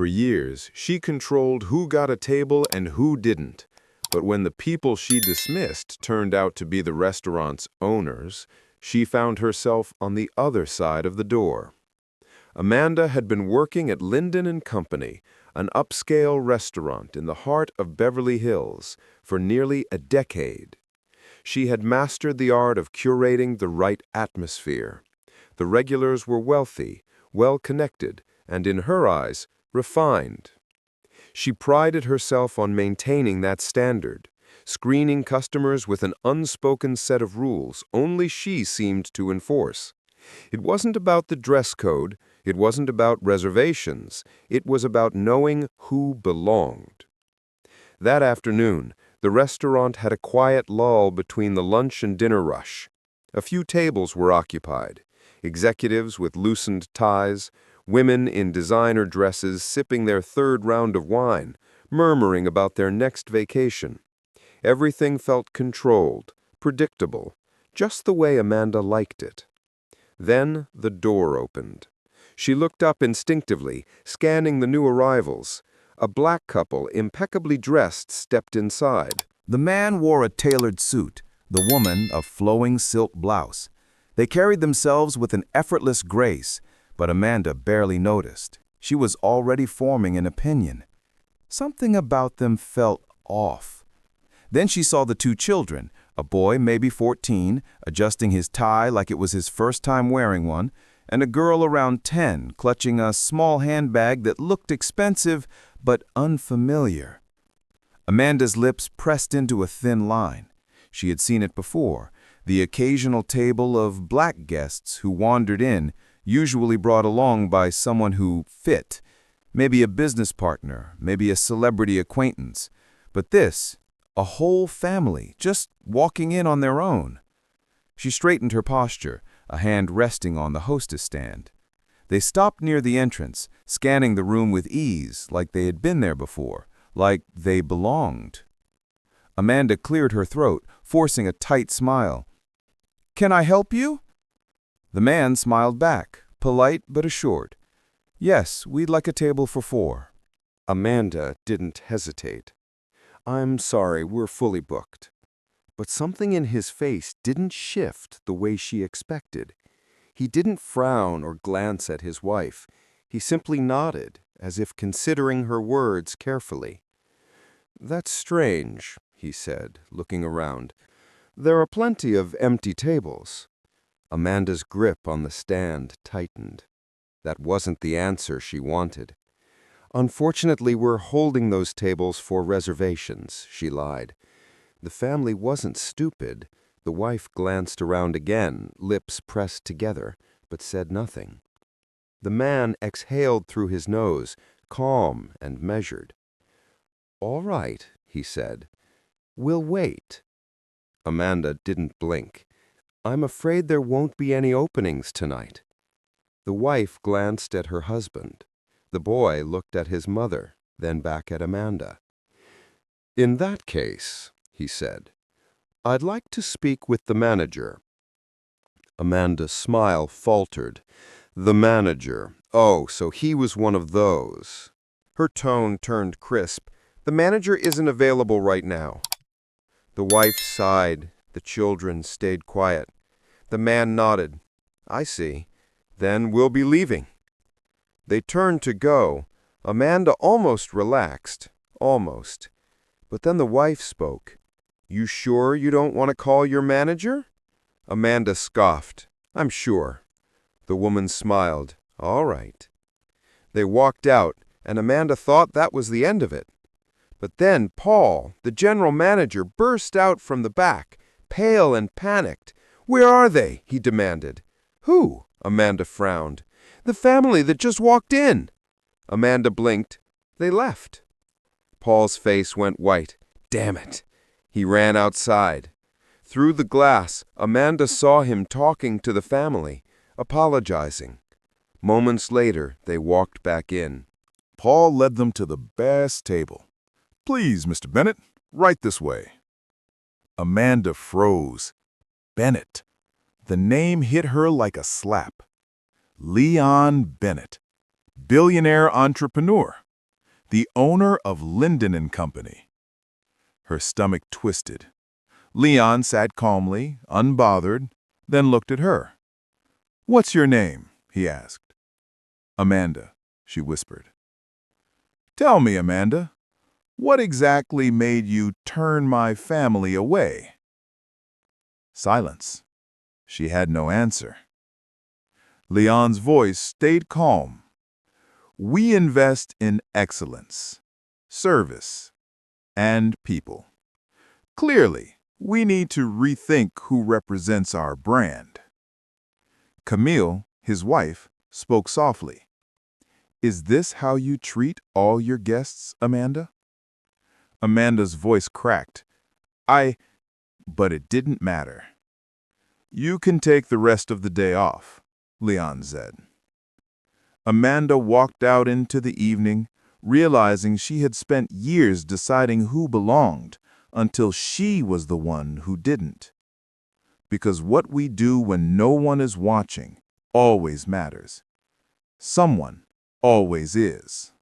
For years, she controlled who got a table and who didn't. But when the people she dismissed turned out to be the restaurant's owners, she found herself on the other side of the door. Amanda had been working at Linden and Company, an upscale restaurant in the heart of Beverly Hills, for nearly a decade. She had mastered the art of curating the right atmosphere. The regulars were wealthy, well-connected, and in her eyes, refined. She prided herself on maintaining that standard, screening customers with an unspoken set of rules only she seemed to enforce. It wasn't about the dress code, it wasn't about reservations, it was about knowing who belonged. That afternoon, the restaurant had a quiet lull between the lunch and dinner rush. A few tables were occupied, executives with loosened ties, women in designer dresses sipping their third round of wine, murmuring about their next vacation. Everything felt controlled, predictable, just the way Amanda liked it. Then the door opened. She looked up instinctively, scanning the new arrivals. A black couple, impeccably dressed, stepped inside. The man wore a tailored suit, the woman a flowing silk blouse. They carried themselves with an effortless grace, but Amanda barely noticed. She was already forming an opinion. Something about them felt off. Then she saw the two children, a boy maybe 14, adjusting his tie like it was his first time wearing one, and a girl around 10, clutching a small handbag that looked expensive but unfamiliar. Amanda's lips pressed into a thin line. She had seen it before, the occasional table of black guests who wandered in, usually brought along by someone who fit, maybe a business partner, maybe a celebrity acquaintance. But this, a whole family, just walking in on their own. She straightened her posture, a hand resting on the hostess stand. They stopped near the entrance, scanning the room with ease, like they had been there before, like they belonged. Amanda cleared her throat, forcing a tight smile. "Can I help you?" The man smiled back, polite but assured. "Yes, we'd like a table for 4. Amanda didn't hesitate. "I'm sorry, we're fully booked." But something in his face didn't shift the way she expected. He didn't frown or glance at his wife. He simply nodded, as if considering her words carefully. "That's strange," he said, looking around. "There are plenty of empty tables." Amanda's grip on the stand tightened. That wasn't the answer she wanted. "Unfortunately, we're holding those tables for reservations," she lied. The family wasn't stupid. The wife glanced around again, lips pressed together, but said nothing. The man exhaled through his nose, calm and measured. "All right," he said. "We'll wait." Amanda didn't blink. "I'm afraid there won't be any openings tonight." The wife glanced at her husband. The boy looked at his mother, then back at Amanda. "In that case," he said, "I'd like to speak with the manager." Amanda's smile faltered. The manager. Oh, so he was one of those. Her tone turned crisp. "The manager isn't available right now." The wife sighed. The children stayed quiet. The man nodded. "I see. Then we'll be leaving." They turned to go. Amanda almost relaxed. Almost. But then the wife spoke. "You sure you don't want to call your manager?" Amanda scoffed. "I'm sure." The woman smiled. "All right." They walked out, and Amanda thought that was the end of it. But then Paul, the general manager, burst out from the back, pale and panicked. "Where are they?" he demanded. "Who?" Amanda frowned. "The family that just walked in." Amanda blinked. "They left." Paul's face went white. "Damn it." He ran outside. Through the glass, Amanda saw him talking to the family, apologizing. Moments later, they walked back in. Paul led them to the best table. "Please, Mr. Bennett, right this way." Amanda froze. Bennett. The name hit her like a slap. Leon Bennett, billionaire entrepreneur, The owner of Linden and Company. Her stomach twisted. Leon sat calmly, unbothered, then looked at her. "What's your name?" he asked. "Amanda," she whispered. "Tell me, Amanda, what exactly made you turn my family away?" Silence. She had no answer. Leon's voice stayed calm. "We invest in excellence, service, and people. Clearly, we need to rethink who represents our brand." Camille, his wife, spoke softly. "Is this how you treat all your guests, Amanda?" Amanda's voice cracked. But it didn't matter. "You can take the rest of the day off," Leon said. Amanda walked out into the evening, realizing she had spent years deciding who belonged until she was the one who didn't. Because what we do when no one is watching always matters. Someone always is.